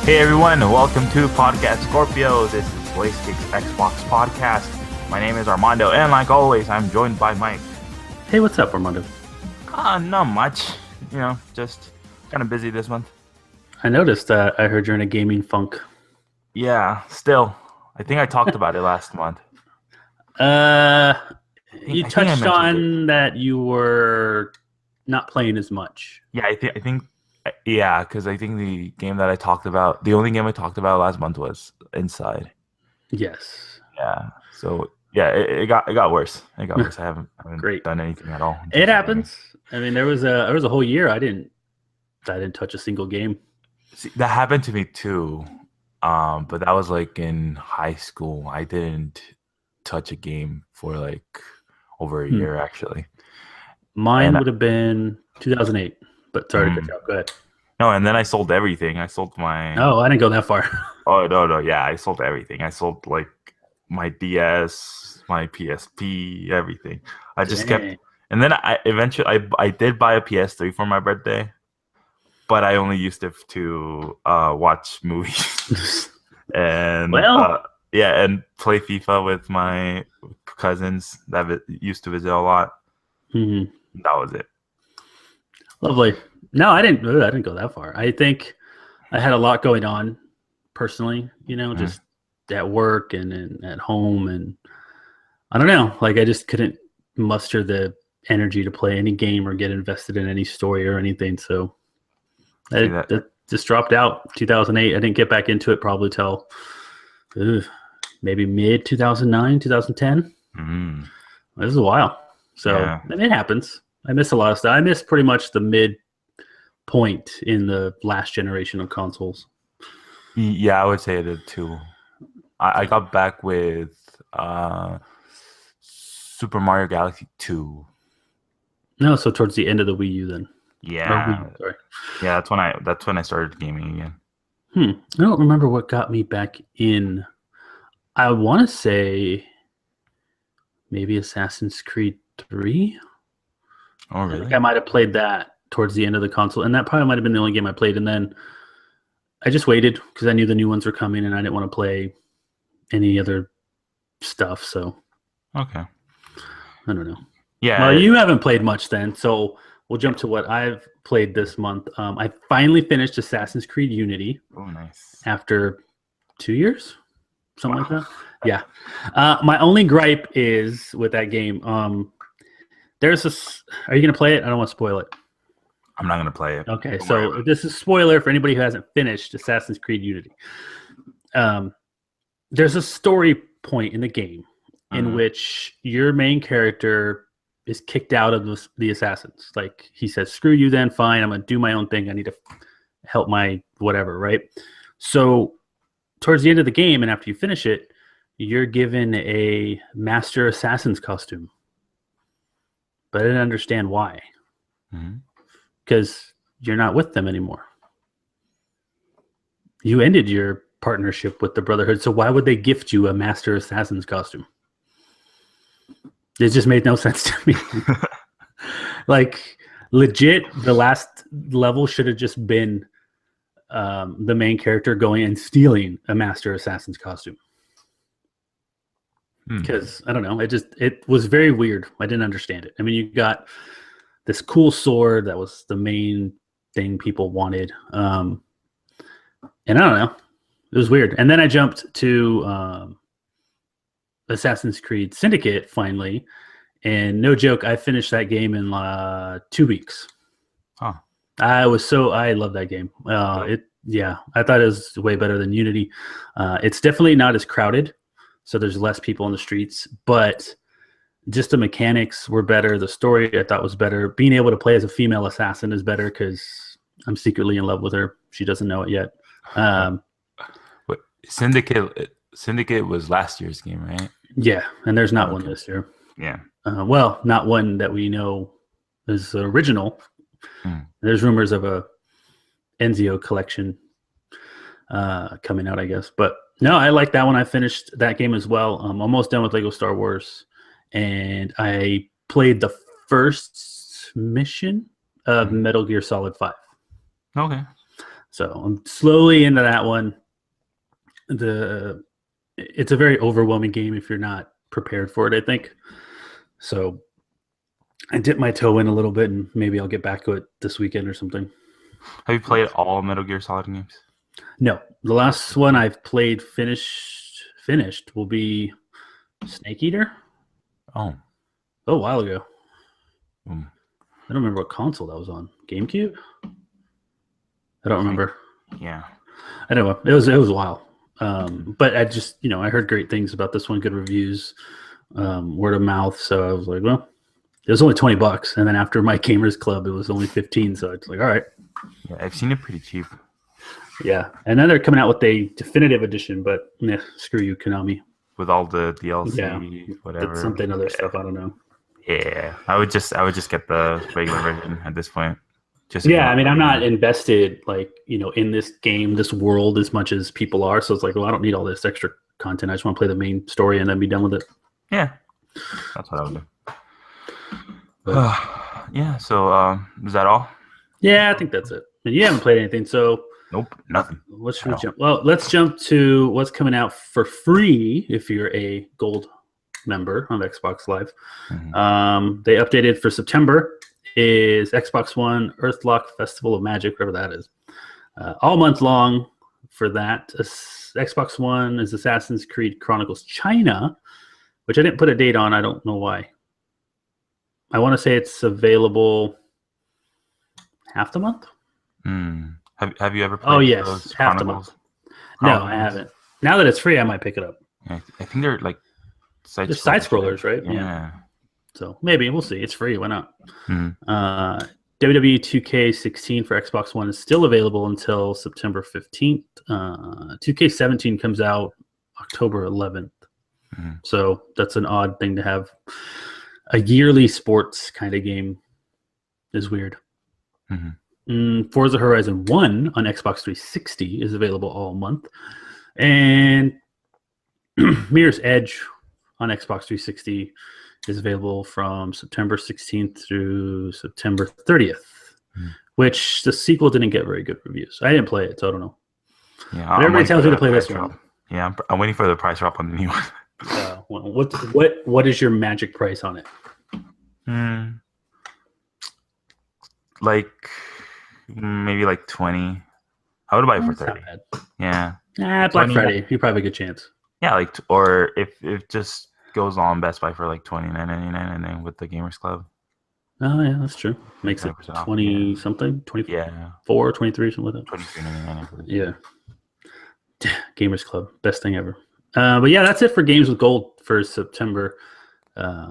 Hey everyone, welcome to Podcast Scorpio. This is BlazeKick's Xbox podcast. My name is Armando, and like always, I'm joined by Mike. Hey, what's up, Armando? Not much. Just kind of busy this month. I noticed I heard you're in a gaming funk. Yeah, still. I think I talked about it last month. You touched on that you were not playing as much. Yeah, I think, because I think the game that I talked about, the only game I talked about last month was Inside. Yes. Yeah. So yeah, it got worse. It got worse. I haven't done anything at all. It happens. I mean, there was a whole year I didn't touch a single game. See, that happened to me too. But that was like in high school. I didn't touch a game for like over a year actually. Mine would have been 2008. But sorry to cut you off. Go ahead. No, and then I sold everything. I sold my. Oh, I didn't go that far. Oh no! Yeah, I sold everything. I sold like my DS, my PSP, everything. I just kept, and then I eventually did buy a PS3 for my birthday, but I only used it to watch movies and and play FIFA with my cousins that used to visit a lot. Mm-hmm. That was it. Lovely. No, I didn't go that far. I think I had a lot going on personally, just at work and at home, and I don't know, like I just couldn't muster the energy to play any game or get invested in any story or anything. So that just dropped out. 2008. I didn't get back into it probably till maybe mid 2009, 2010. Mm-hmm. This is a while. So it happens. I miss a lot of stuff. I miss pretty much the mid point in the last generation of consoles. Yeah, I would say that too. I got back with Super Mario Galaxy 2. No, so towards the end of the Wii U then. Yeah. Sorry. Yeah, that's when I started gaming again. I don't remember what got me back in. I want to say maybe Assassin's Creed 3. Oh, really? I think I might have played that towards the end of the console, and that probably might have been the only game I played. And then I just waited because I knew the new ones were coming, and I didn't want to play any other stuff. So, okay, I don't know. Yeah, well, you haven't played much then, so we'll jump to what I've played this month. I finally finished Assassin's Creed Unity. Oh, nice. After 2 years, something like that. Yeah. My only gripe is with that game. There's this. Are you going to play it? I don't want to spoil it. I'm not going to play it. Okay, so this is a spoiler for anybody who hasn't finished Assassin's Creed Unity. There's a story point in the game in which your main character is kicked out of the assassins. Like, he says, screw you then, fine, I'm going to do my own thing. I need to help my whatever, right? So towards the end of the game, and after you finish it, you're given a Master Assassin's costume. But I didn't understand why. Because you're not with them anymore. You ended your partnership with the Brotherhood, so why would they gift you a Master Assassin's costume? It just made no sense to me. Like, legit, the last level should have just been the main character going and stealing a Master Assassin's costume. Because I don't know, it was very weird. I didn't understand it. I mean, you got this cool sword that was the main thing people wanted, and I don't know, it was weird. And then I jumped to Assassin's Creed Syndicate finally, and no joke, I finished that game in 2 weeks. Huh. I love that game. I thought it was way better than Unity. It's definitely not as crowded. So there's less people on the streets, but just the mechanics were better. The story I thought was better. Being able to play as a female assassin is better because I'm secretly in love with her. She doesn't know it yet. Syndicate was last year's game, right? Yeah, and there's not one this year. Yeah. Well, not one that we know is the original. There's rumors of a Ezio collection coming out, I guess. But no, I like that one. I finished that game as well. I'm almost done with Lego Star Wars. And I played the first mission of Metal Gear Solid 5. Okay. So I'm slowly into that one. It's a very overwhelming game if you're not prepared for it, I think. So I dipped my toe in a little bit, and maybe I'll get back to it this weekend or something. Have you played all Metal Gear Solid games? No, the last one I've played finished will be Snake Eater. Oh, a while ago. I don't remember what console that was on. GameCube? I don't remember. Yeah. I don't know. It was a while. But I just, I heard great things about this one, good reviews, word of mouth. So I was like, well, it was only $20. And then after my Gamers Club, it was only 15. So it's like, all right. Yeah, I've seen it pretty cheap. Yeah. And then they're coming out with a definitive edition, but screw you, Konami. With all the DLC, whatever. That's something other stuff. I don't know. Yeah. I would just get the regular version at this point. I mean, I'm not invested in this game, this world as much as people are. So it's like, well, I don't need all this extra content. I just want to play the main story and then be done with it. Yeah, that's what I would do. Yeah. So is that all? Yeah, I think that's it. And you haven't played anything, so nope, nothing. Let's jump. Well, let's jump to what's coming out for free if you're a gold member on Xbox Live. Mm-hmm. They updated for September. Is Xbox One Earthlock Festival of Magic, whatever that is. All month long for that. Xbox One is Assassin's Creed Chronicles China, which I didn't put a date on. I don't know why. I want to say it's available half the month. Have you ever played? Oh, yes, half the month. No, I haven't. Now that it's free, I might pick it up. Yeah, I think they're like side scrollers, right? Yeah. So maybe we'll see. It's free. Why not? WWE 2K16 for Xbox One is still available until September 15th. 2K17 comes out October 11th. So that's an odd thing to have. A yearly sports kind of game is weird. Forza Horizon 1 on Xbox 360 is available all month. And Mirror's Edge on Xbox 360 is available from September 16th through September 30th, which the sequel didn't get very good reviews. I didn't play it, so I don't know. Yeah, but everybody tells me to play this one. Yeah, I'm waiting for the price drop on the new one. What is your magic price on it? Like maybe like 20. I would buy it for 30. Yeah. Black Friday, you probably have a good chance. Yeah, or if it just goes on Best Buy for like $29.99 and then with the Gamers Club. Oh yeah, that's true. Makes it 20 something, 24, 23, something like that. $23.99. Yeah. Gamers Club, best thing ever. But yeah, that's it for games with gold for September. I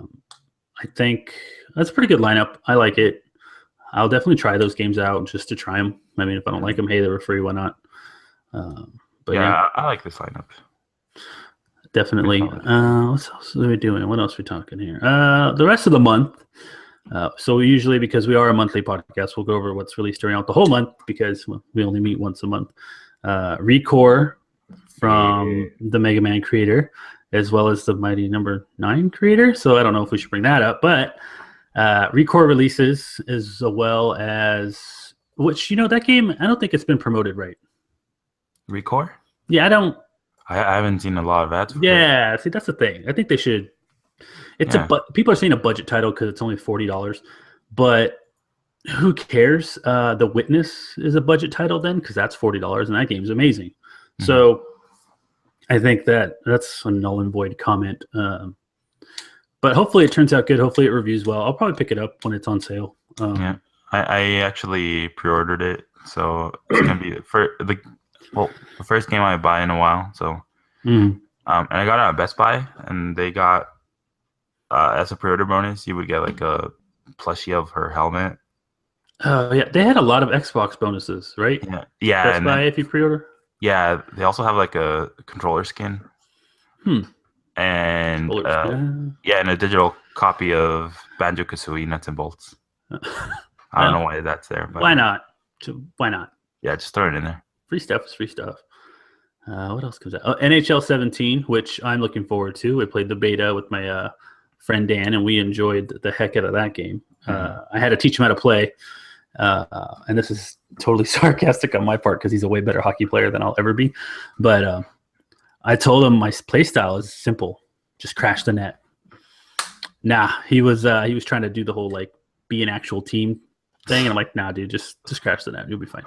think that's a pretty good lineup. I like it. I'll definitely try those games out just to try them. I mean, if I don't like them, hey, they were free. Why not? But yeah, I like this lineup. Definitely. What else are we doing? What else are we talking here? The rest of the month. So usually, because we are a monthly podcast, we'll go over what's released during the whole month because we only meet once a month. Recore from the Mega Man creator, as well as the Mighty Number 9 creator. So I don't know if we should bring that up, but Recore releases as well as which that game. I don't think it's been promoted right. Recore? Yeah, I haven't seen a lot of ads. Yeah, see, that's the thing. I think they should. People are saying a budget title because it's only $40, but who cares? The Witness is a budget title then because that's $40 and that game's amazing. So I think that's a null and void comment. But hopefully it turns out good. Hopefully it reviews well. I'll probably pick it up when it's on sale. Yeah, I actually pre-ordered it, so it's gonna be the first game I buy in a while. So, and I got it at Best Buy, and they got as a pre-order bonus, you would get like a plushie of her helmet. Yeah, they had a lot of Xbox bonuses, right? Yeah. Best Buy if you pre-order. Yeah, they also have like a controller skin. And and a digital copy of Banjo-Kazooie Nuts and Bolts. I don't know why that's there. But why not? Why not? Yeah, just throw it in there. Free stuff is free stuff. What else comes out? Oh, NHL 17, which I'm looking forward to. I played the beta with my friend Dan, and we enjoyed the heck out of that game. I had to teach him how to play, And this is totally sarcastic on my part because he's a way better hockey player than I'll ever be. But I told him my play style is simple: just crash the net. Nah, he was trying to do the whole like be an actual team thing, and I'm like, nah, dude, just crash the net, you'll be fine.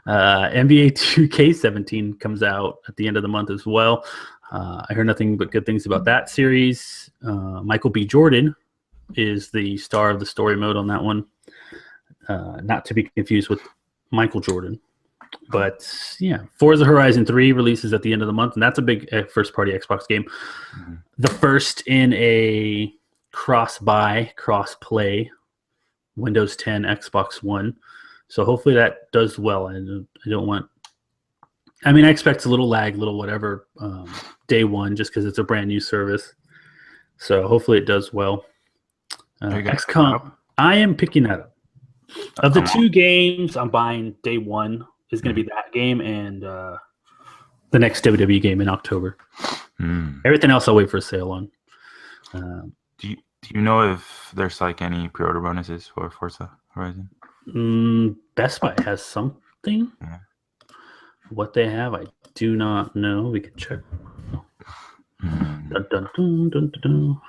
NBA 2K17 comes out at the end of the month as well. I heard nothing but good things about that series. Michael B. Jordan is the star of the story mode on that one. Not to be confused with Michael Jordan. But yeah, Forza Horizon 3 releases at the end of the month, and that's a big first-party Xbox game. Mm-hmm. The first in a cross-buy, cross-play Windows 10, Xbox One. So hopefully that does well. I expect a little lag, little whatever, day one, just because it's a brand new service. So hopefully it does well. XCOM, I am picking that up. Of the two games I'm buying, day one is going to be that game and the next WWE game in October. Everything else I'll wait for a sale on. Do you know if there's like any pre-order bonuses for Forza Horizon? Best Buy has something. Yeah. What they have, I do not know. We can check. Dun, dun, dun, dun, dun, dun.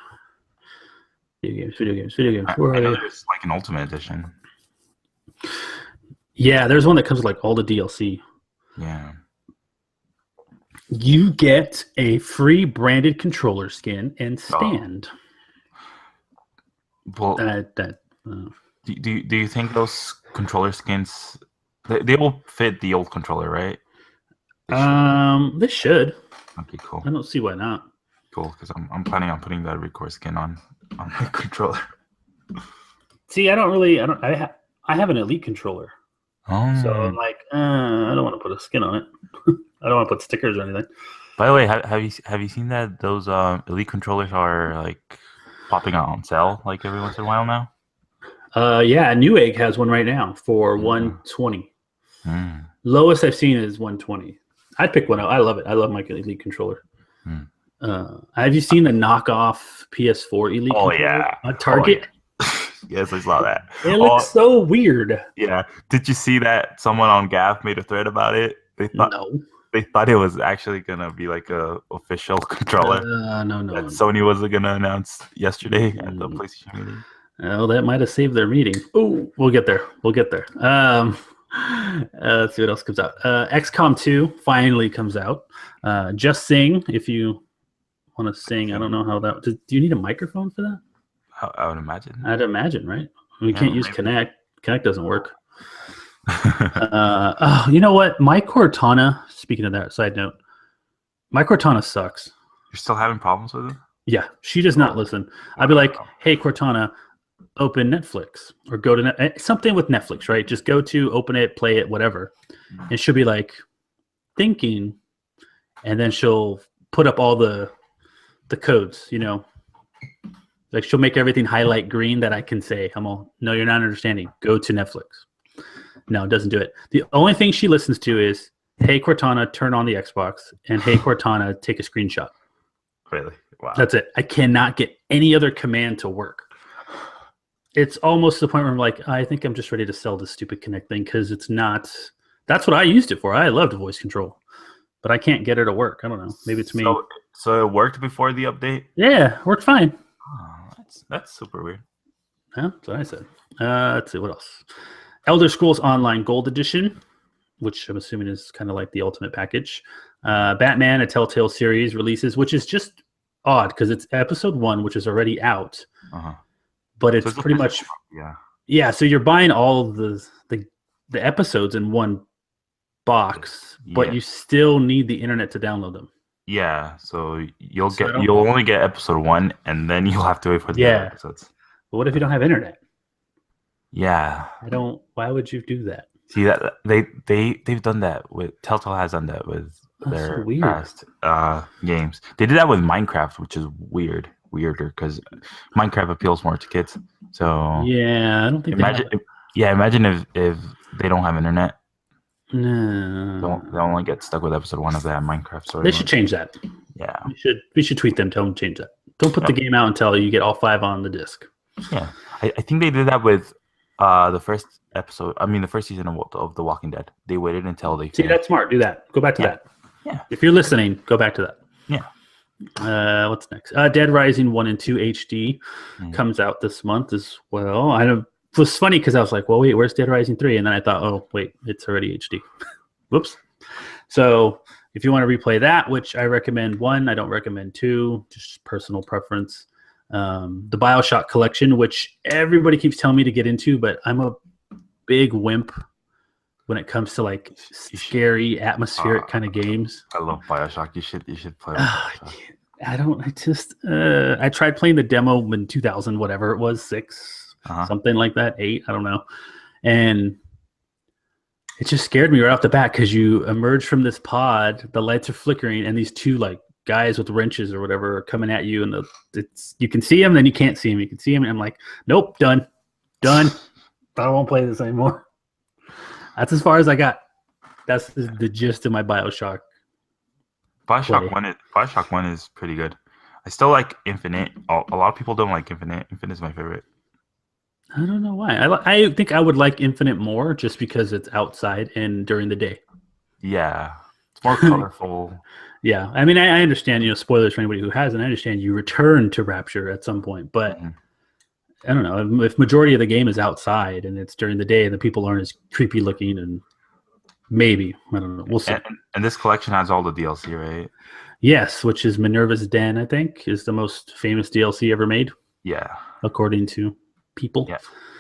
Video games. I know there's like an Ultimate Edition. Yeah, there's one that comes with like all the DLC. Yeah. You get a free branded controller skin and stand. Well, do you think those controller skins they will fit the old controller, right? They should. Okay, cool. I don't see why not. Cool, because I'm planning on putting that record skin on my controller. See, I have an Elite controller. Oh. So I'm like, I don't want to put a skin on it. I don't want to put stickers or anything. By the way, have you seen that those Elite controllers are like popping out on sale like every once in a while now? Yeah, Newegg has one right now for $120. Lowest I've seen is $120. I'd pick one out. I love it. I love my Elite controller. Have you seen the knockoff PS4 Elite controller? Yeah. At Target? Yes, I saw that. It looks so weird. Yeah. Did you see that someone on Gaff made a thread about it? They thought it was actually gonna be like a official controller. No. That Sony was gonna announce yesterday at the PlayStation meeting. Oh, that might have saved their meeting. Oh, we'll get there. Let's see what else comes out. XCOM 2 finally comes out. Just Sing, if you want to sing. I don't know how that. Do you need a microphone for that? I would imagine. I'd imagine, right? We can't use Kinect. Kinect doesn't work. You know what? My Cortana, speaking of that, side note, my Cortana sucks. You're still having problems with it? Yeah, she does not listen. I'd be like, hey, Cortana, open Netflix or go to something with Netflix, right? Just go to, open it, play it, whatever. And she'll be like, thinking, and then she'll put up all the codes, you know. Like she'll make everything highlight green that I can say. I'm all, no, you're not understanding. Go to Netflix. No, it doesn't do it. The only thing she listens to is, hey, Cortana, turn on the Xbox, and hey, Cortana, take a screenshot. Really? Wow. That's it. I cannot get any other command to work. It's almost to the point where I'm like, I think I'm just ready to sell this stupid Kinect thing because it's not. That's what I used it for. I loved voice control, but I can't get her to work. I don't know. Maybe it's me. So it worked before the update? Yeah, worked fine. Oh, that's super weird. Yeah, that's what I said. Let's see what else. Elder Scrolls Online Gold Edition, which I'm assuming is kind of like the ultimate package. Batman, a Telltale series releases, which is just odd because it's episode 1, which is already out. But it's pretty much yeah. So you're buying all of the episodes in one box, but you still need the internet to download them. Yeah, so you'll only get episode 1, and then you'll have to wait for the other episodes. But what if you don't have internet? Yeah, Why would you do that? See that they've done that with Telltale has done that with their past games. They did that with Minecraft, which is weirder because Minecraft appeals more to kids. So yeah, I don't think. Imagine if they don't have internet. No, they'll only get stuck with episode 1 of that Minecraft story. They should change that. Yeah, we should tweet them, tell them to change that. Don't put the game out until you get all 5 on the disc. Yeah, I think they did that with The first episode. I mean, the first season of The Walking Dead. They waited until they See, finished. that's smart. Do that. Go back to that. Yeah. If you're listening, go back to that. Yeah. What's next? Dead Rising 1 and 2 HD comes out this month as well. It was funny because I was like, well, wait, where's Dead Rising 3? And then I thought, oh, wait, it's already HD. Whoops. So if you want to replay that, which I recommend 1, I don't recommend 2, just personal preference. The BioShock collection, which everybody keeps telling me to get into, but I'm a big wimp when it comes to like scary, atmospheric kind of games. I love BioShock. You should play BioShock. I tried playing the demo in 2000, whatever it was, 6, something like that, 8, I don't know. And it just scared me right off the bat because you emerge from this pod, the lights are flickering, and these two like guys with wrenches or whatever are coming at you, and you can see them, then you can't see them. You can see them, and I'm like, nope, done. I won't play this anymore. That's as far as I got. That's the gist of my BioShock. BioShock 1 is pretty good. I still like Infinite. A lot of people don't like Infinite. Infinite is my favorite. I don't know why. I think I would like Infinite more just because it's outside and during the day. Yeah. It's more colorful. Yeah. I mean, I understand, spoilers for anybody who hasn't. I understand you return to Rapture at some point, but I don't know. If majority of the game is outside and it's during the day and the people aren't as creepy looking, and maybe, I don't know. We'll see. And this collection has all the DLC, right? Yes, which is Minerva's Den, I think, is the most famous DLC ever made. Yeah. According to people. Yeah.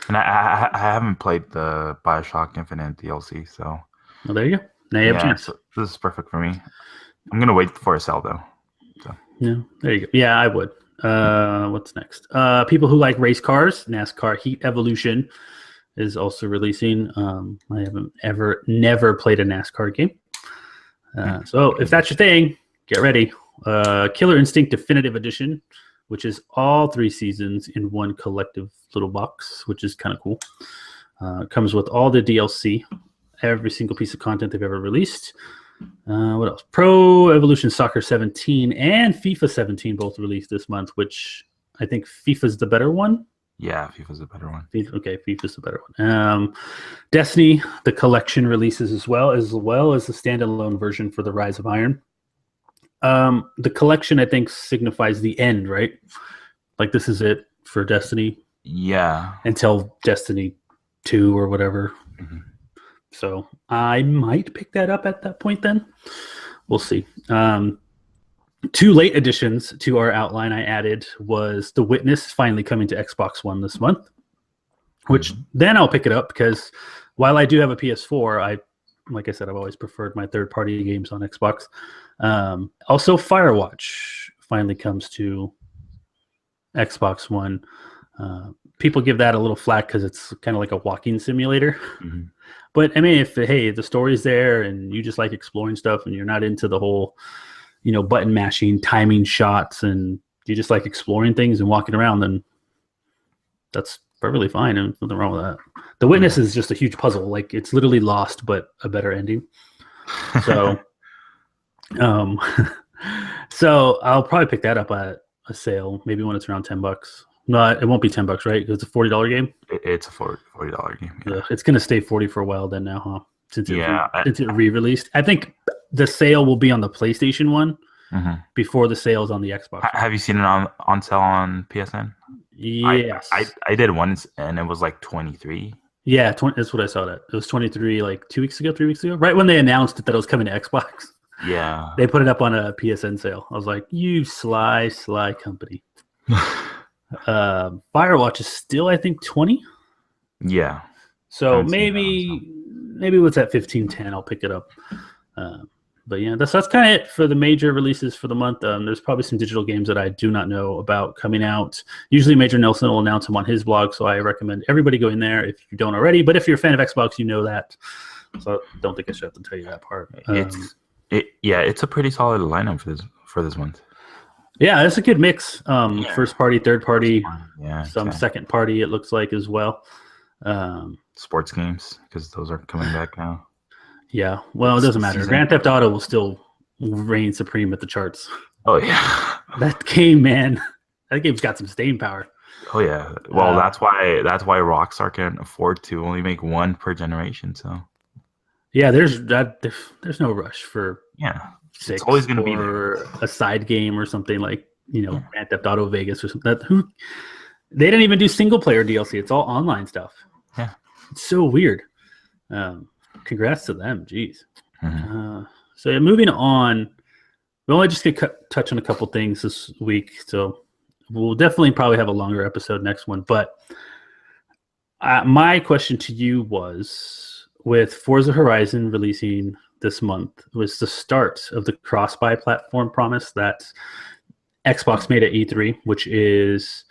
And I haven't played the BioShock Infinite DLC, so. Well, there you go. Now you have a chance. So this is perfect for me. I'm going to wait for a sale, though. So. Yeah, there you go. Yeah, I would. What's next? People who like race cars, NASCAR Heat Evolution is also releasing. I haven't never played a NASCAR game. So if that's your thing, get ready. Killer Instinct Definitive Edition, which is all 3 seasons in one collective little box, which is kind of cool. Comes with all the DLC, every single piece of content they've ever released. What else? Pro Evolution Soccer 17 and FIFA 17 both released this month, which I think FIFA's the better one. Yeah, FIFA's the better one. Okay, FIFA's the better one. Destiny, the collection releases as well as the standalone version for the Rise of Iron. The collection, I think, signifies the end, right? Like this is it for Destiny. Yeah. Until Destiny 2 or whatever. Mm-hmm. So I might pick that up at that point then. We'll see. 2 late additions to our outline I added was The Witness finally coming to Xbox One this month, which then I'll pick it up because while I do have a PS4, like I said, I've always preferred my third-party games on Xbox. Also, Firewatch finally comes to Xbox One. People give that a little flack because it's kind of like a walking simulator. Mm-hmm. But I mean, if the story's there and you just like exploring stuff and you're not into the whole, button mashing, timing shots, and you just like exploring things and walking around, then that's perfectly fine. And nothing wrong with that. The Witness is just a huge puzzle. Like it's literally Lost, but a better ending. So, so I'll probably pick that up at a sale, maybe when it's around $10. No, it won't be $10, right? It's a $40 game. It's a $40 game. Yeah. It's gonna stay 40 for a while then now, huh? Since it re-released. I think the sale will be on the PlayStation one before the sale's on the Xbox. Have you seen it on sale on PSN? Yes. I did once and it was like 23. Yeah, that's what I saw. That it was 23 like 2 weeks ago, 3 weeks ago, right when they announced that it was coming to Xbox. Yeah, they put it up on a PSN sale. I was like, you sly company. Firewatch is still, I think, 20. Yeah. So maybe what's that 15-10? I'll pick it up. But yeah, that's kind of it for the major releases for the month. There's probably some digital games that I do not know about coming out. Usually Major Nelson will announce them on his blog, so I recommend everybody go in there if you don't already. But if you're a fan of Xbox, you know that. So I don't think I should have to tell you that part. It's a pretty solid lineup for this month. Yeah, it's a good mix. First party, third party, some exactly. Second party, it looks like as well. Sports games, because those are coming back now. Yeah, well, it doesn't matter. Grand Theft Auto will still reign supreme at the charts. Oh, yeah. That game, man. That game's got some staying power. Oh yeah. Well, that's why Rockstar can afford to only make one per generation. So yeah, there's no rush for yeah, it's 6 always going to be there. or a side game or something like Grand Theft Auto Vegas or something. They didn't even do single player DLC. It's all online stuff. Yeah, it's so weird. Congrats to them. Jeez. Mm-hmm. So yeah, moving on. We only just get touch on a couple things this week, so we'll definitely probably have a longer episode next one. But my question to you was, with Forza Horizon releasing this month, was the start of the cross-buy platform promise that Xbox made at E3, which is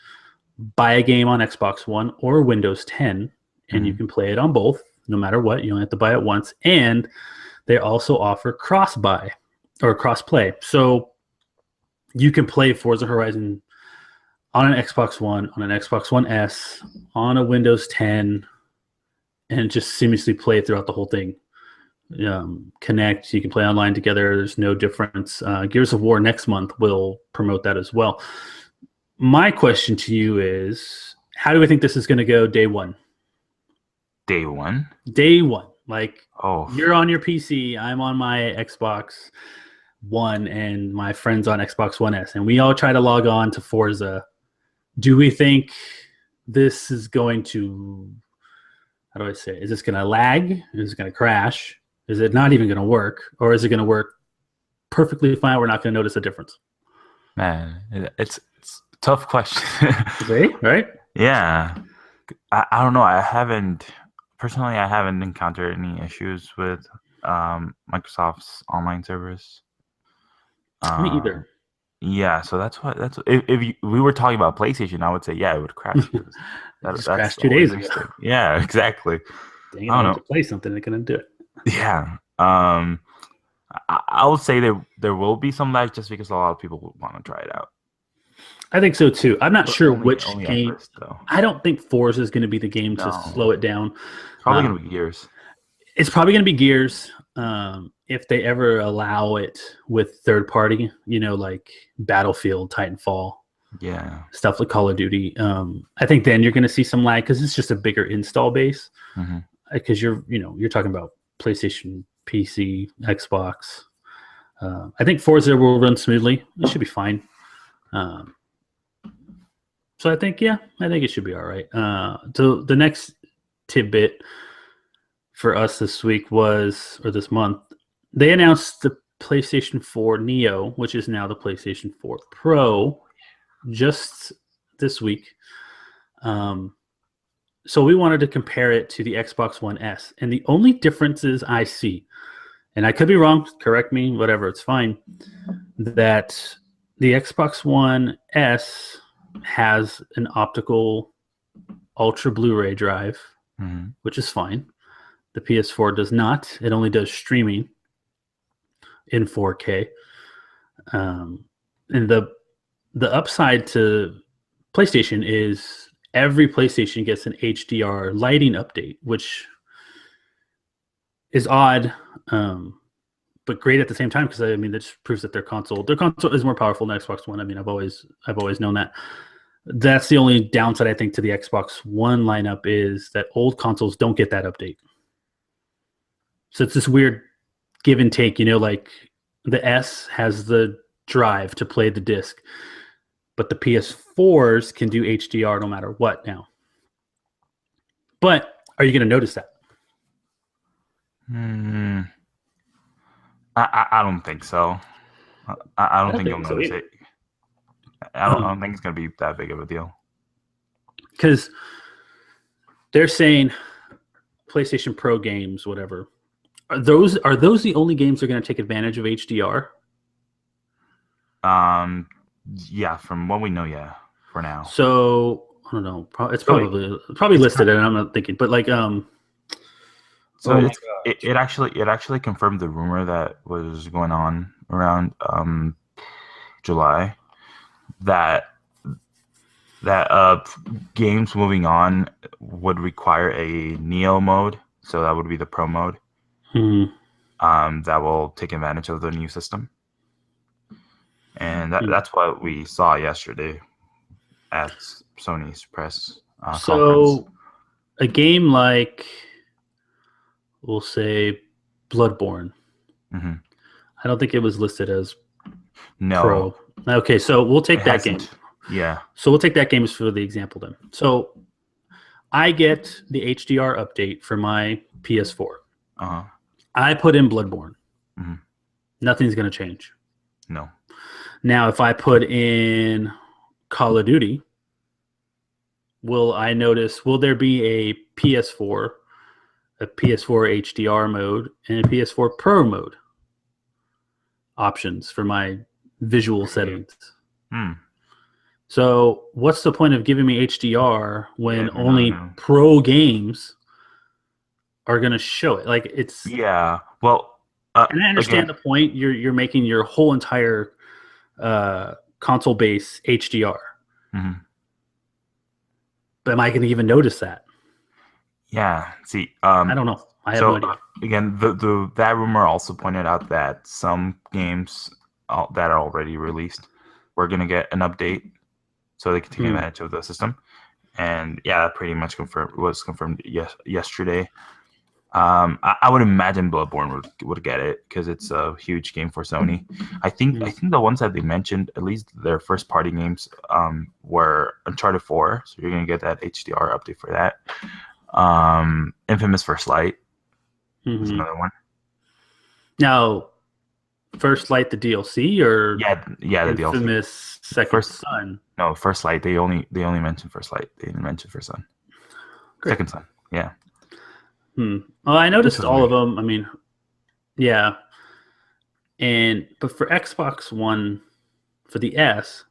buy a game on Xbox One or Windows 10, and you can play it on both, no matter what. You only have to buy it once. And they also offer cross-buy or cross-play. So you can play Forza Horizon on an Xbox One, on an Xbox One S, on a Windows 10, and just seamlessly play it throughout the whole thing. Connect, you can play online together. There's no difference. Gears of War next month will promote that as well. My question to you is, how do we think this is going to go day one? Day one? Day one. Like, you're on your PC, I'm on my Xbox One, and my friend's on Xbox One S, and we all try to log on to Forza. Do we think this is going to, how do I say, is this going to lag? Is it going to crash? Is it not even going to work? Or is it going to work perfectly fine? We're not going to notice a difference. Man, it's a tough question. Right? Yeah. I don't know. I haven't encountered any issues with Microsoft's online service. Me either. Yeah, so that's if we were talking about PlayStation, I would say it would crash. That's crashed 2 days ago. Yeah, exactly. Dang it, I want to play something that couldn't do it. Yeah. I would say there will be some lag just because a lot of people would want to try it out. I think so too. I'm not sure which game. First, I don't think Forza is going to be the game to slow it down. It's probably going to be Gears. It's probably going to be Gears. If they ever allow it with third party, like Battlefield, Titanfall, stuff like Call of Duty. I think then you're going to see some lag because it's just a bigger install base. Because you're talking about PlayStation, PC, Xbox. I think Forza will run smoothly. It should be fine. So I think it should be all right. So the next tidbit for us this week this month, they announced the PlayStation 4 Neo, which is now the PlayStation 4 Pro, just this week. So we wanted to compare it to the Xbox One S. And the only differences I see, and I could be wrong, correct me, whatever, it's fine, that the Xbox One S has an optical Ultra Blu-ray drive, which is fine. The PS4 does not. It only does streaming in 4K. And the upside to PlayStation is every PlayStation gets an HDR lighting update, which is odd, but great at the same time, because that just proves that their console is more powerful than Xbox One. I've always known that. That's the only downside I think to the Xbox One lineup, is that old consoles don't get that update. So it's this weird give and take, like the S has the drive to play the disc, but the PS4s can do HDR no matter what now. But are you going to notice that? I don't think so. I don't think you'll notice it. I don't think it's going to be that big of a deal. Because they're saying PlayStation Pro games, whatever. Are those the only games that are going to take advantage of HDR? Yeah, from what we know, for now. So I don't know. It's probably listed, and I'm not thinking, but like So it actually confirmed the rumor that was going on around July that games moving on would require a Neo mode, so that would be the Pro mode. That will take advantage of the new system, and that's what we saw yesterday. at Sony's press conference. So a game like, we'll say, Bloodborne. Mm-hmm. I don't think it was listed as No. Pro. Okay, so we'll take It that hasn't. game. Yeah. So we'll take that game as for the example then. So I get the HDR update for my PS4. Uh-huh. I put in Bloodborne. Mhm. Nothing's going to change. No. Now, if I put in Call of Duty, will there be a PS4 HDR mode, and a PS4 Pro mode options for my visual settings? So what's the point of giving me HDR when only pro games are going to show it? Like, it's... Yeah. Well, and I understand the point. You're making your whole entire console base HDR. Mm-hmm. But am I going to even notice that? Yeah. See, I don't know. I have no idea. Again, that rumor also pointed out that some games that are already released were going to get an update so they can take advantage of the system. And yeah, that pretty much was confirmed yesterday. I would imagine Bloodborne would get it because it's a huge game for Sony. I think the ones that they mentioned, at least their first party games, were Uncharted 4, so you're gonna get that HDR update for that. Infamous First Light is another one. Now, First Light the DLC or the DLC. Infamous Second Son? No, First Light. They only mentioned First Light. They didn't mention First Son. Great. Second Son. Yeah. Well, I noticed all of them. I mean, yeah. But for Xbox One, for the S,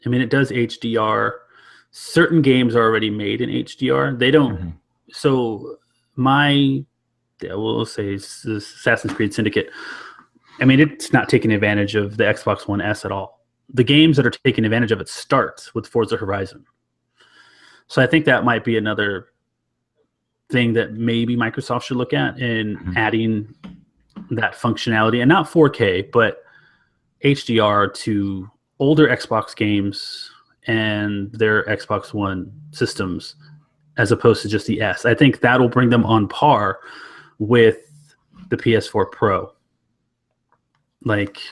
I mean, it does HDR. Certain games are already made in HDR. They don't. So we'll say Assassin's Creed Syndicate. I mean, it's not taking advantage of the Xbox One S at all. The games that are taking advantage of it starts with Forza Horizon. So I think that might be another thing that maybe Microsoft should look at in adding that functionality, and not 4K, but HDR to older Xbox games and their Xbox One systems, as opposed to just the S. I think that'll bring them on par with the PS4 Pro. Like,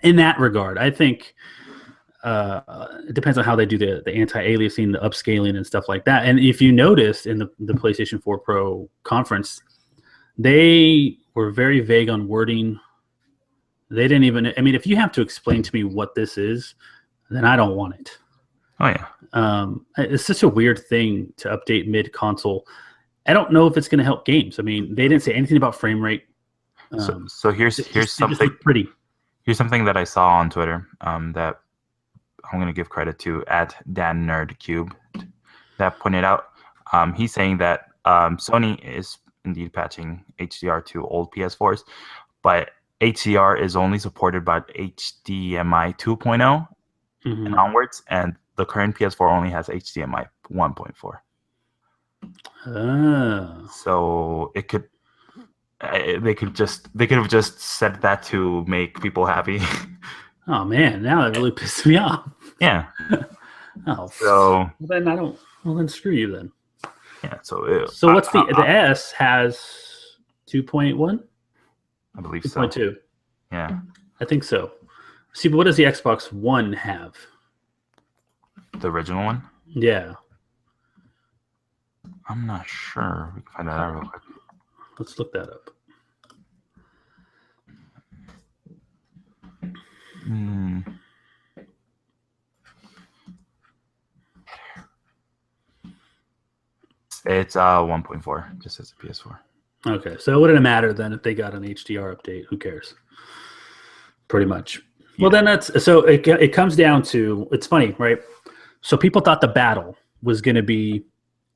in that regard, I think it depends on how they do the anti-aliasing, the upscaling, and stuff like that. And if you noticed in the PlayStation 4 Pro conference, they were very vague on wording. They didn't even... I mean, if you have to explain to me what this is, then I don't want it. Oh, yeah. It's such a weird thing to update mid-console. I don't know if it's going to help games. I mean, they didn't say anything about frame rate. So here's something pretty. Here's something that I saw on Twitter that I'm going to give credit to at DanNerdCube that pointed out. He's saying that Sony is indeed patching HDR to old PS4s, but HDR is only supported by HDMI 2.0 and onwards, and the current PS4 only has HDMI 1.4. So it could... They could have just said that to make people happy. Oh man, now that really pissed me off. Yeah. So then screw you then. Yeah. So what's the S has 2.1? I believe 2.2. So. Yeah. I think so. See, but what does the Xbox One have? The original one? Yeah. I'm not sure. We can find that out real quick. Let's look that up. It's 1.4, just as a PS4. Okay, so it wouldn't matter then if they got an HDR update. Who cares? Pretty much. Yeah. Well, then it comes down to... It's funny, right? So people thought the battle was going to be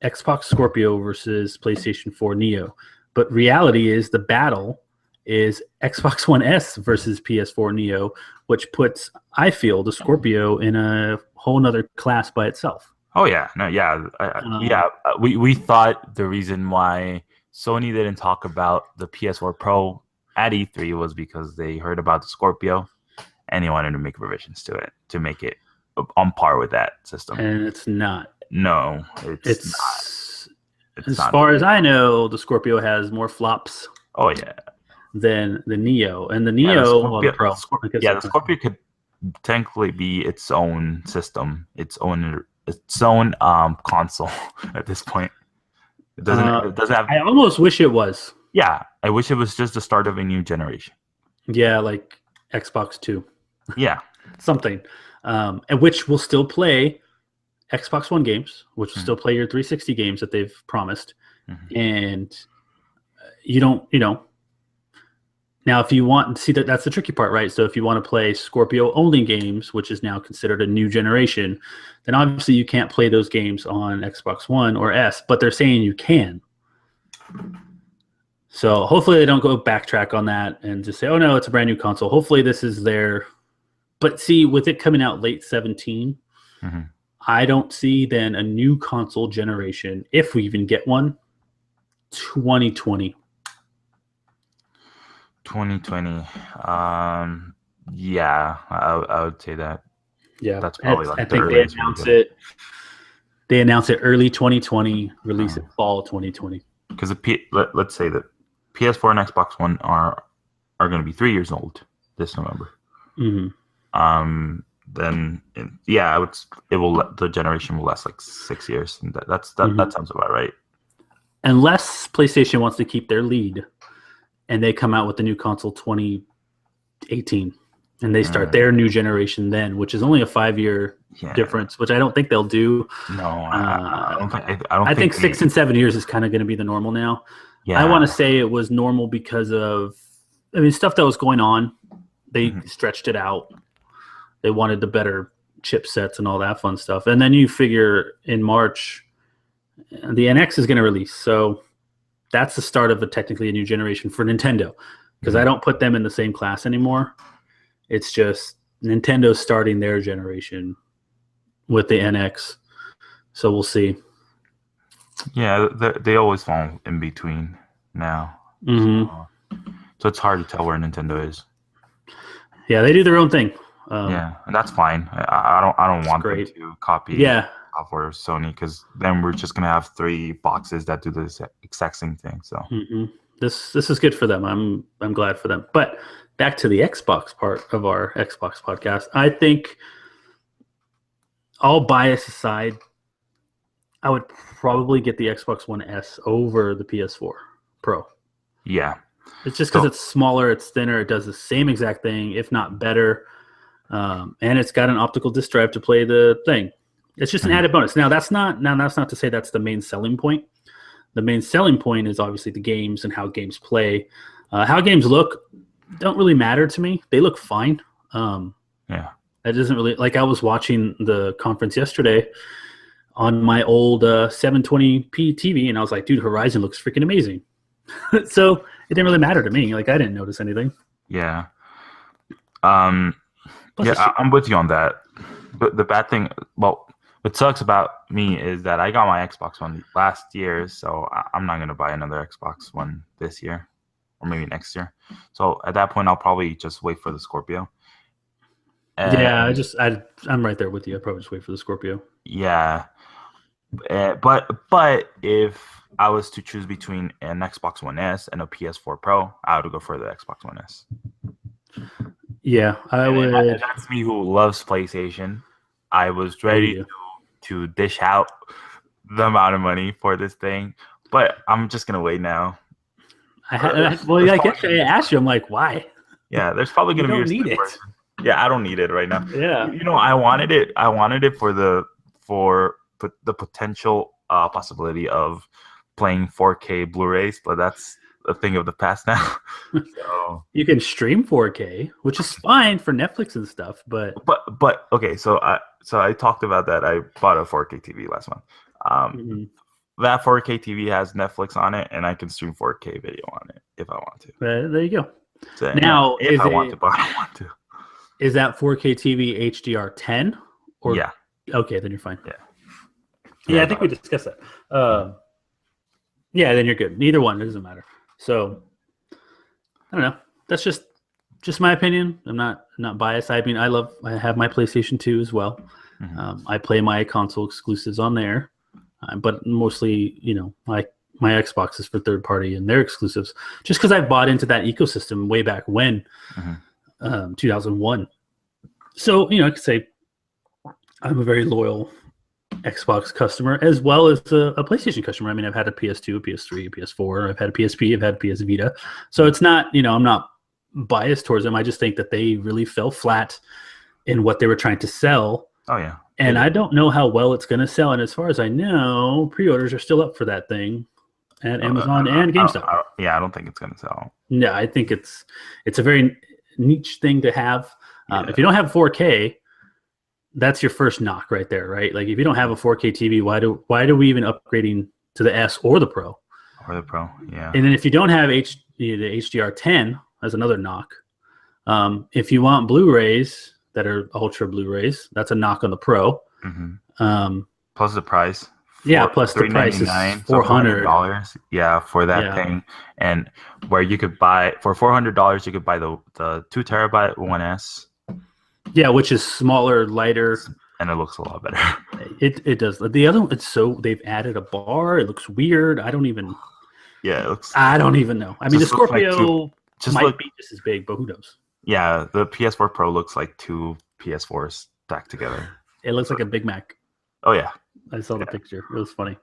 Xbox Scorpio versus PlayStation 4 Neo. But reality is the battle is Xbox One S versus PS4 Neo, which puts, I feel, the Scorpio in a whole nother class by itself. Oh, yeah. No, yeah. We thought the reason why Sony didn't talk about the PS4 Pro at E3 was because they heard about the Scorpio and they wanted to make revisions to it to make it on par with that system. And it's not. No, it's not. As far as I know, the Scorpio has more flops. Oh yeah. Than the Neo, and the Neo, the Pro. The Scorpio could technically be its own system, its own console at this point. It doesn't have. I almost wish it was. Yeah, I wish it was just the start of a new generation. Yeah, like Xbox 2. Yeah, something, and which will still play Xbox One games, which will still play your 360 games that they've promised, and you don't, Now, if you want, see that's the tricky part, right? So if you want to play Scorpio only games, which is now considered a new generation, then obviously you can't play those games on Xbox One or S, but they're saying you can. So hopefully they don't go backtrack on that and just say, oh no, it's a brand new console. Hopefully this is their, but see, with it coming out late 17, I don't see then a new console generation, if we even get one, 2020. 2020. Yeah, I would say that. Yeah, that's probably I think they announce it. They announce it early 2020, release it fall 2020. Because let's say that PS4 and Xbox One are going to be 3 years old this November. Then the generation will last like 6 years, and that sounds about right. Unless PlayStation wants to keep their lead, and they come out with the new console 2018, and they start their new generation then, which is only a 5-year difference, which I don't think they'll do. No, I don't think. I think 6 and 7 years is kind of going to be the normal now. Yeah. I want to say it was normal because of, stuff that was going on. They stretched it out. They wanted the better chipsets and all that fun stuff. And then you figure in March, the NX is going to release. So that's the start of technically a new generation for Nintendo, because I don't put them in the same class anymore. It's just Nintendo's starting their generation with the NX. So we'll see. Yeah, they always fall in between now. So it's hard to tell where Nintendo is. Yeah, they do their own thing. And that's fine. I don't want them to copy software of Sony, because then we're just gonna have 3 boxes that do the exact same thing. So this is good for them. I'm glad for them. But back to the Xbox part of our Xbox podcast, I think, all bias aside, I would probably get the Xbox One S over the PS4 Pro. Yeah. It's just because it's smaller, it's thinner, it does the same exact thing, if not better. And it's got an optical disc drive to play the thing. It's just an added bonus. Now that's not to say that's the main selling point. The main selling point is obviously the games and how games play. How games look don't really matter to me. They look fine. It doesn't really, like, I was watching the conference yesterday on my old 720p TV, and I was like, dude, Horizon looks freaking amazing. So it didn't really matter to me. Like, I didn't notice anything. Yeah. I'm with you on that. But the bad thing, what sucks about me is that I got my Xbox One last year, so I'm not going to buy another Xbox One this year, or maybe next year. So at that point, I'll probably just wait for the Scorpio. I'm right there with you. I'd probably just wait for the Scorpio. Yeah. But if I was to choose between an Xbox One S and a PS4 Pro, I would go for the Xbox One S. Yeah, I would. That's me who loves PlayStation. I was ready to dish out the amount of money for this thing, but I'm just gonna wait now. I asked you, I'm like, why? Yeah, there's probably gonna be a need it. Version. Yeah, I don't need it right now. Yeah, I wanted it. I wanted it for the potential possibility of playing 4K Blu-rays, but that's a thing of the past now. So you can stream 4K, which is fine for Netflix and stuff, but okay. So I talked about that. I bought a 4K TV last month. That 4K TV has Netflix on it, and I can stream 4K video on it if I want to. There you go. So, now, if I want to, but I don't want to. Is that 4K TV HDR10? Or yeah. Okay, then you're fine. Yeah, I think we discussed that. Yeah, then you're good. Neither one, it doesn't matter. So I don't know. That's just my opinion. I'm not biased. I mean, I have my PlayStation 2 as well. I play my console exclusives on there, but mostly, my Xbox is for third party and their exclusives, just because I bought into that ecosystem way back when, 2001. So, I could say I'm a very loyal Xbox customer as well as a PlayStation customer. I mean, I've had a PS2, a PS3, a PS4, I've had a PSP, I've had a PS Vita. So it's not, I'm not biased towards them. I just think that they really fell flat in what they were trying to sell. Oh, yeah. And I don't know how well it's going to sell. And as far as I know, pre-orders are still up for that thing at Amazon and GameStop. I don't think it's going to sell. No, I think it's a very niche thing to have. If you don't have 4K, that's your first knock right there, right? Like if you don't have a 4K TV, why do we even upgrading to the S or the Pro? Or the Pro, yeah. And then if you don't have the HDR10, that's another knock. If you want Blu-rays that are Ultra Blu-rays, that's a knock on the Pro. Plus the price. Plus the price is $400. Yeah, for that thing. And where you could buy, for $400, you could buy the 2 terabyte 1S. Yeah, which is smaller, lighter, and it looks a lot better. It does. The other one, they've added a bar. It looks weird. I don't even. Yeah, it looks. I don't even know. I mean, the Scorpio might be just as big, but who knows? Yeah, the PS4 Pro looks like 2 PS4s stacked together. It looks like a Big Mac. Oh yeah, I saw the picture. It was funny.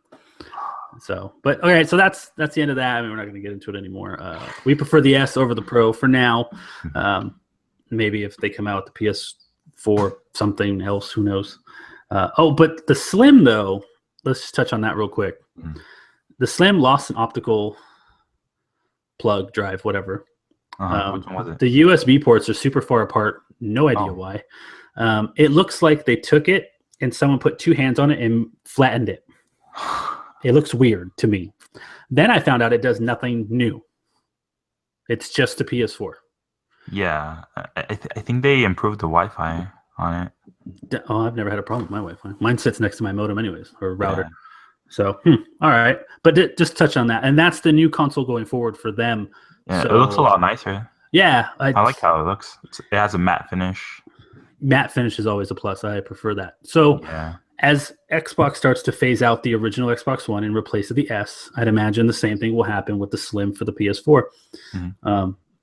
So, but okay, so that's the end of that. I mean, we're not going to get into it anymore. We prefer the S over the Pro for now. Maybe if they come out with the PS4 something else, who knows? But the Slim though, let's just touch on that real quick. The Slim lost an optical plug drive, whatever. Which one was it? The USB ports are super far apart. No idea why. It looks like they took it and someone put 2 hands on it and flattened it. It looks weird to me. Then I found out it does nothing new. It's just the PS4. Yeah, I think they improved the Wi-Fi on it. Oh, I've never had a problem with my Wi-Fi. Mine sits next to my modem anyways, or router. Yeah. So, all right. But just touch on that. And that's the new console going forward for them. Yeah, it looks a lot nicer. Yeah. I like how it looks. It has a matte finish. Matte finish is always a plus. I prefer that. So, as Xbox starts to phase out the original Xbox One and replace it with the S, I'd imagine the same thing will happen with the Slim for the PS4.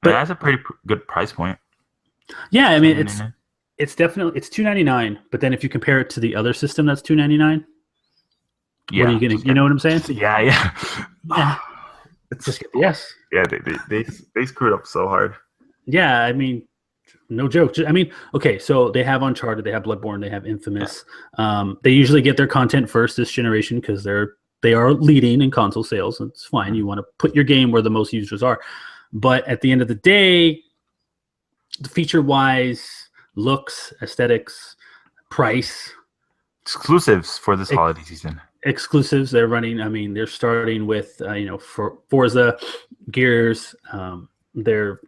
But it has a pretty good price point. Yeah, I mean it's definitely $299. But then if you compare it to the other system, that's $299. Yeah, what are you getting? You know what I'm saying? Yeah. It's just get the S. Yeah, they screwed up so hard. Yeah, I mean, no joke. I mean, okay, so they have Uncharted, they have Bloodborne, they have Infamous. They usually get their content first this generation because they are leading in console sales. It's fine. You want to put your game where the most users are. But at the end of the day, feature-wise, looks, aesthetics, price. Exclusives for this holiday season. Exclusives they're running. I mean, they're starting with, for Forza, Gears. They're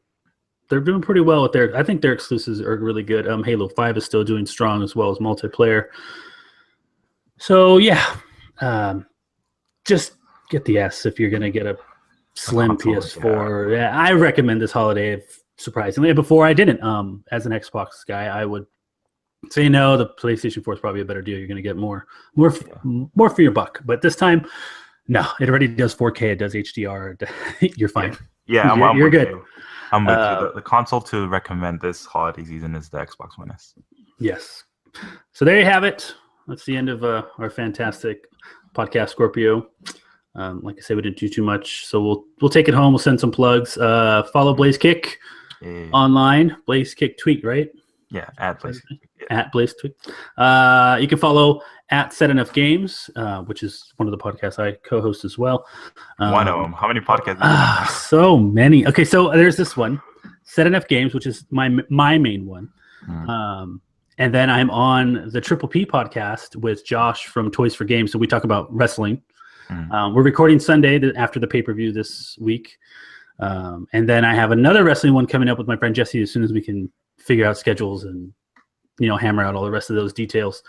doing pretty well with I think their exclusives are really good. Halo 5 is still doing strong as well as multiplayer. So, yeah. Just get the S if you're going to get a Slim PS4. Yeah, I recommend this holiday. Surprisingly, before I didn't. As an Xbox guy, I would say no. The PlayStation 4 is probably a better deal. You're going to get more for your buck. But this time, no. It already does 4K. It does HDR. You're fine. Yeah, you're good. I'm with you. The console to recommend this holiday season is the Xbox One S. Yes. So there you have it. That's the end of our fantastic podcast, Scorpio. Like I said, we didn't do too much, so we'll take it home. We'll send some plugs. Follow BlazeKick online. BlazeKick tweet, right? Yeah, at BlazeKick. At BlazeKick. You can follow at Set Enough Games, which is one of the podcasts I co-host as well. One of them. How many podcasts? So many. Okay, so there's this one, Set Enough Games, which is my main one. And then I'm on the Triple P podcast with Josh from Toys for Games. So we talk about wrestling. We're recording Sunday after the pay-per-view this week. And then I have another wrestling one coming up with my friend Jesse as soon as we can figure out schedules and, hammer out all the rest of those details.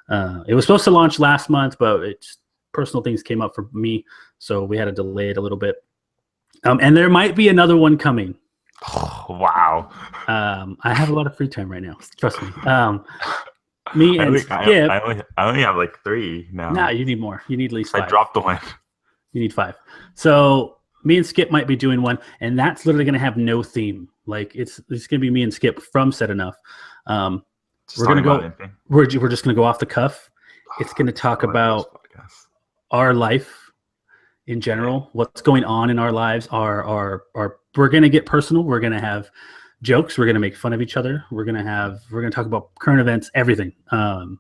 It was supposed to launch last month, but personal things came up for me. So we had to delay it a little bit. And there might be another one coming. Oh, wow. I have a lot of free time right now. Trust me. Me and Skip. I only have like 3 now. Nah, you need more. You need at least 5. I dropped the one. You need 5. So me and Skip might be doing one, and that's literally going to have no theme. Like it's going to be me and Skip from Set Enough. We're going to go. We're just going to go off the cuff. It's going to talk about our life in general, what's going on in our lives. We're going to get personal. We're going to have jokes. We're going to make fun of each other. We're going to talk about current events, everything. So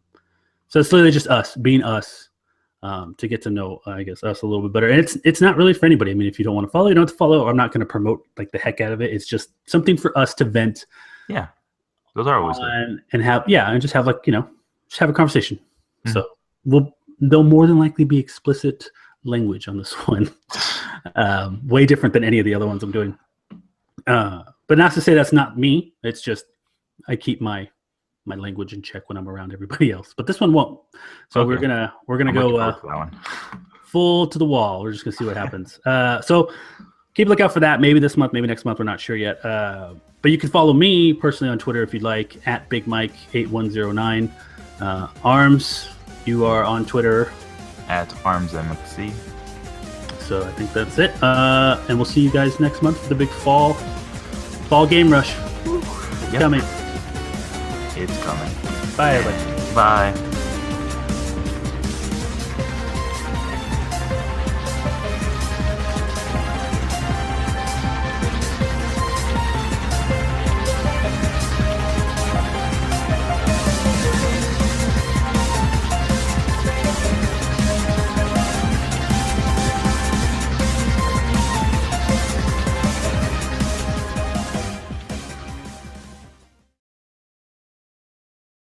it's literally just us being us, to get to know, I guess, us a little bit better. And it's not really for anybody. I mean, if you don't want to follow, you don't have to follow. I'm not going to promote like the heck out of it. It's just something for us to vent. Yeah. Those are always good. And just have just have a conversation. Mm-hmm. So there'll more than likely be explicit language on this one. Way different than any of the other ones I'm doing. But not to say that's not me. It's just I keep my language in check when I'm around everybody else. But this one won't. So okay. we're gonna go full to the wall. We're just gonna see what happens. So keep a lookout for that. Maybe this month, maybe next month. We're not sure yet. But you can follow me personally on Twitter if you'd like, at BigMike8109. Arms, you are on Twitter at ArmsMXC. So I think that's it. And we'll see you guys next month for the big fall game rush. Yep. Coming. It's coming. Bye, everybody. Bye.